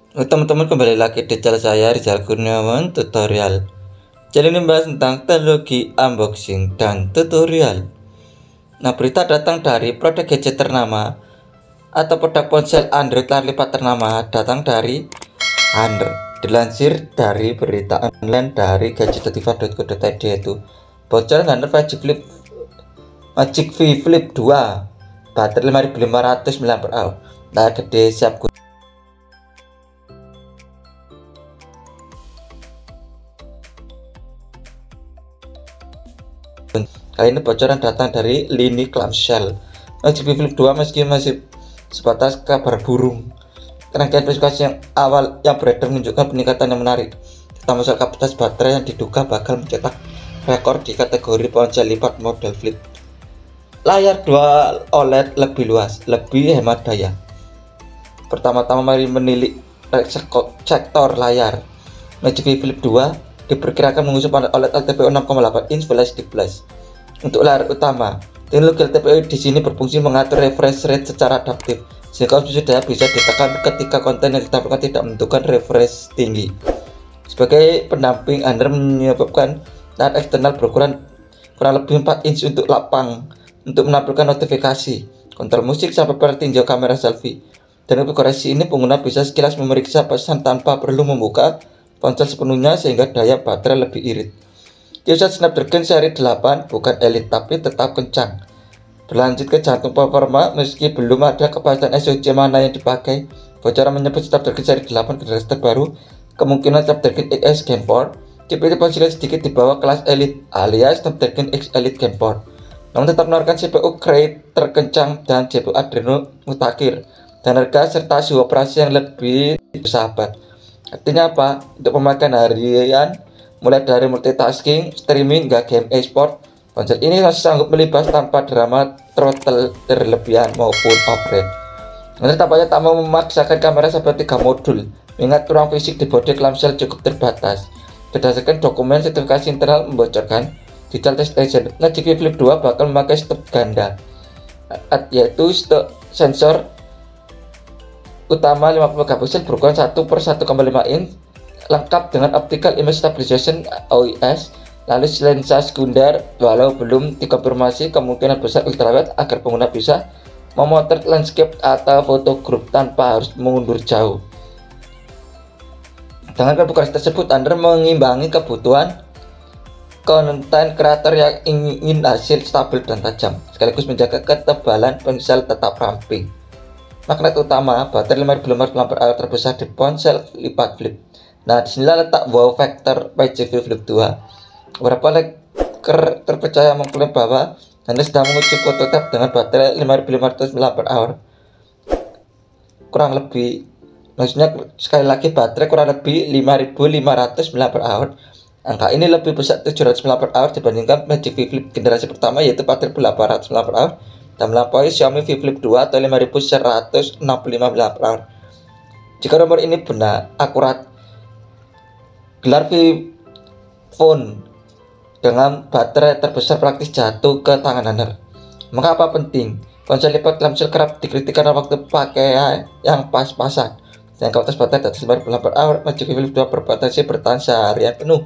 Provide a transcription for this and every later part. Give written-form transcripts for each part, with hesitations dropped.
Teman-teman, kembali lagi di channel saya, Rizal Kurniawan Tutorial. Channel ini membahas tentang teknologi, unboxing, dan tutorial. Nah, berita datang dari produk gadget ternama atau produk ponsel Android layar lipat ternama datang dari Android. Dilansir dari berita online dari gadget.diva.co.id, yaitu bocoran Android Magic V Flip 2 baterai 5500 mAh. Nah, gede siap. Kali ini bocoran datang dari lini clamshell Magic V Flip 2. Meski masih sebatas kabar burung, rangkaian spesifikasi yang awal yang beredar menunjukkan peningkatan yang menarik, terutama soal kapasitas baterai yang diduga bakal mencetak rekor di kategori ponsel lipat model flip. Layar dual OLED lebih luas, lebih hemat daya. Pertama-tama mari menilik sektor layar. Magic V Flip 2 diperkirakan mengusung panel OLED LTPO 6,8 inch Flash Display. Untuk layar utama, teknologi LTPO di sini berfungsi mengatur refresh rate secara adaptif, sehingga opsi daya bisa ditekan ketika konten yang ditampilkan tidak menentukan refresh tinggi. Sebagai pendamping, Anda menyebabkan layar eksternal berukuran kurang lebih 4 inch untuk lapang untuk menampilkan notifikasi, kontrol musik, sampai pada tinjau kamera selfie. Dan konfigurasi ini pengguna bisa sekilas memeriksa pesan tanpa perlu membuka ponsel sepenuhnya, sehingga daya baterai lebih irit. Chipset Snapdragon seri 8 bukan elite tapi tetap kencang. Berlanjut ke jantung performa, meski belum ada kepastian SoC mana yang dipakai, bocoran menyebut Snapdragon seri 8 generasi terbaru, kemungkinan Snapdragon XS Gen 4. Chip ini ponselnya sedikit di bawah kelas elite alias Snapdragon X Elite Gen 4, namun tetap menawarkan CPU Cray terkencang dan CPU Adreno mutakhir, dan harga serta suhu operasi yang lebih bersahabat. Artinya apa? Untuk pemakaian harian, mulai dari multitasking, streaming, hingga game e-sport, ponsel ini masih sanggup melibas tanpa drama throttle berlebihan maupun overheat. Namun tampaknya tak mau memaksakan kamera seperti 3 modul, mengingat ruang fisik di bodi clamshell cukup terbatas. Berdasarkan dokumen sertifikasi internal membocorkan, Digital Test Agent, Magic V Flip 2 bakal memakai stop ganda, yaitu stop sensor utama 50 megapiksel berukuran 1/1,5 inch, lengkap dengan Optical Image Stabilization (OIS), lalu lensa sekunder. Walau belum dikonfirmasi, kemungkinan besar ultrawide agar pengguna bisa memotret landscape atau foto grup tanpa harus mengundur jauh. Dengan konfigurasi tersebut, Anda mengimbangi kebutuhan konten kreator yang ingin hasil stabil dan tajam, sekaligus menjaga ketebalan ponsel tetap ramping. Magnet utama, baterai 5500 mAh terbesar di ponsel lipat flip. Nah, disinilah letak wow factor Magic V Flip 2. Beberapa leaker terpercaya mengklaim bahwa Anda sedang menguji prototipe dengan baterai 5500 mAh. Kurang lebih, maksudnya sekali lagi baterai kurang lebih 5500 mAh. Angka ini lebih besar 700 mAh dibandingkan Magic V Flip generasi pertama, yaitu baterai 800 mAh, dan melampaui Xiaomi V Flip 2 atau 5165 mAh. Jika nomor ini benar akurat, gelar V Phone dengan baterai terbesar praktis jatuh ke tangan Anda. Maka apa penting? Ponsel lipat clamshell kerap dikritik karena waktu pakai yang pas-pasan, dan kapasitas baterai di atas 50 mAh. Magic V Flip 2 berpotensi bertahan seharian penuh,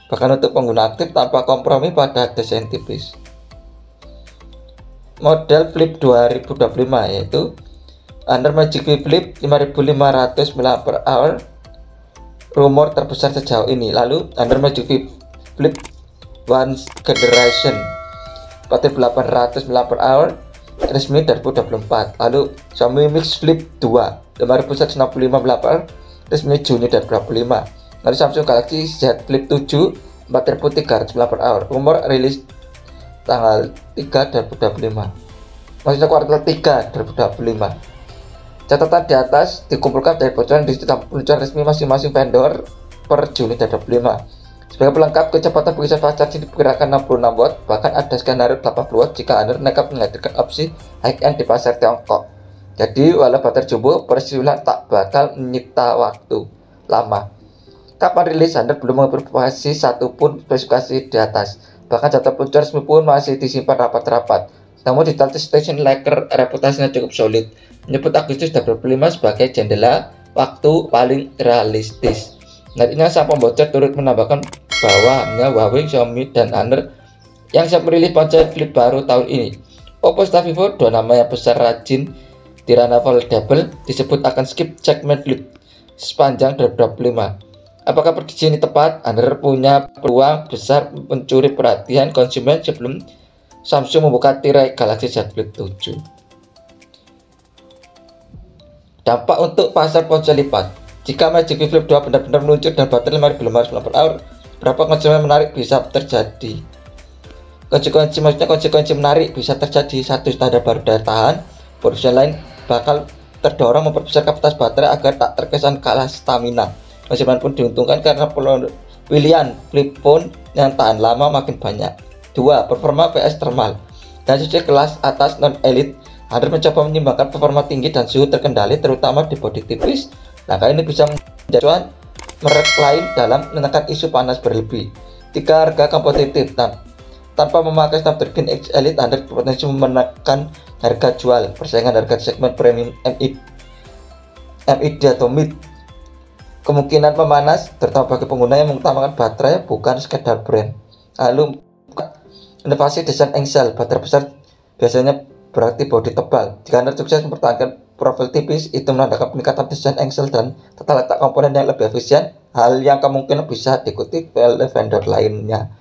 bahkan untuk pengguna aktif tanpa kompromi pada desain tipis. Model Flip 2025 yaitu Under Magic V Flip 5500 mAh, rumor terbesar sejauh ini. Lalu Under Magic V Flip One Generation baterai 800 mAh resmi 2024. Lalu Xiaomi Mix Flip 2 5165 mAh resmi Juni 2025. Lalu Samsung Galaxy Z Flip 7 baterai 300 mAh, rumor rilis tanggal 3 2025, maksudnya kuartal 3 2025. Catatan di atas dikumpulkan dari bocoran digital peluncuran resmi masing-masing vendor per Juni 2025. Sebagai pelengkap, kecepatan pengisian fast charging diperkirakan 66 watt, bahkan ada skenario 80 watt jika Anda nekat menghadirkan opsi high-end di pasar Tiongkok. Jadi walau baterai jumbo, persiulan tak bakal menyita waktu lama. Kapan rilis, Anda belum mengaplikasi satupun spesifikasi di atas. Bahkan jadwal peluncuran resmi pun masih disimpan rapat-rapat. Namun Digital Test Station Leaker reputasinya cukup solid, menyebut Agustus 2025 sebagai jendela waktu paling realistis. Nantinya sang pembocor turut menambahkan bahwa hanya Huawei, Xiaomi, dan Honor yang siap merilis ponsel flip baru tahun ini. Oppo serta Vivo, dua nama yang besar rajin di ranah foldable, disebut akan skip segmen flip sepanjang 2025. Apakah prediksi ini tepat? Honor punya peluang besar mencuri perhatian konsumen sebelum Samsung membuka tirai Galaxy Z Flip 7. Dampak untuk pasar ponsel lipat. Jika Magic V Flip 2 benar-benar meluncur dan baterai 5500 mAh, berapa konsumen menarik bisa terjadi? Konsekuensi menarik bisa terjadi. Satu, standar baru daya tahan. Produsen lain bakal terdorong memperbesar kapasitas baterai agar tak terkesan kalah stamina. Konsumen pun diuntungkan karena pilihan flip phone yang tahan lama makin banyak. 2. Performa vs thermal. Dan sisi kelas atas non-elite, Honor mencoba menyimbangkan performa tinggi dan suhu terkendali terutama di bodi tipis. Langkah ini bisa menjadi cuan merek lain dalam menekan isu panas berlebih. 3. Harga kompetitif. Tanpa memakai Snapdragon X Elite, Honor berpotensi menekan harga jual. Persaingan harga segmen premium mid atau mid kemungkinan memanas, terutama bagi pengguna yang mengutamakan baterai bukan sekedar brand. Lalu, inovasi desain engsel. Baterai besar biasanya berarti bodi tebal. Jika Honor sukses mempertahankan profil tipis, itu menandakan peningkatan desain engsel dan tata letak komponen yang lebih efisien, hal yang kemungkinan bisa diikuti oleh vendor lainnya.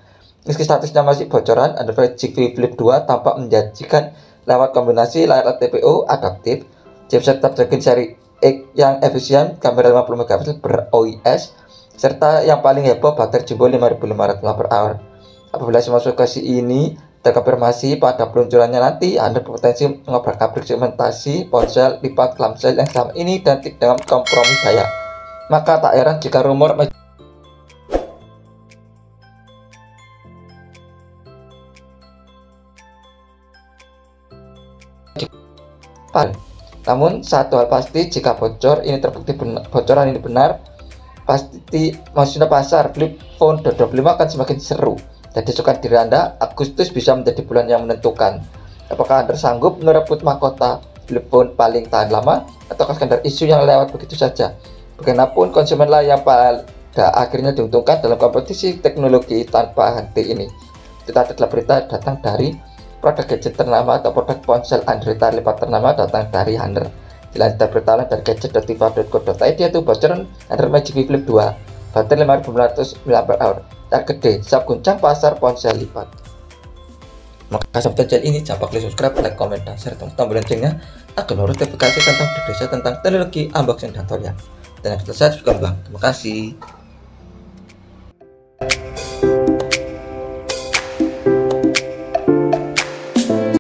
Meski statusnya masih bocoran, Android G Flip 2 tampak menjanjikan lewat kombinasi layar TPO adaptif, chipset Snapdragon seri X yang efisien, kamera 50 MP ber-OIS, serta yang paling heboh baterai jumbo 5500 mAh. Apabila semua spesifikasi ini terkonfirmasi pada peluncurannya nanti, Anda berpotensi mengobrak-abrik segmentasi ponsel lipat clamshell yang selama ini identik dengan kompromi daya. Maka tak heran jika rumor Namun satu hal pasti, jika bocoran ini benar, pasti maksudnya pasar flip phone 2025 akan semakin seru. Jadi suka diri Anda, Agustus bisa menjadi bulan yang menentukan. Apakah Anda sanggup merebut mahkota flip phone paling tahan lama, atau sekedar isu yang lewat begitu saja? Bagaimanapun, konsumenlah yang pada akhirnya diuntungkan dalam kompetisi teknologi tanpa henti ini. Kita adalah berita datang dari produk gadget ternama atau produk ponsel Android lipat ternama datang dari Honor. Dilanjutkan berita lain dari gadget.tiva.co.id, yaitu bocoran Honor Magic V Flip 2 baterai 5500 mAh yang gede, siap guncang pasar ponsel lipat. Maka sahabat channel ini jangan lupa klik subscribe, like, komen, dan share tombol loncengnya agar notifikasi tentang teknologi, unboxing, dan tutorial. Dan yang selesai juga bang. Terima kasih.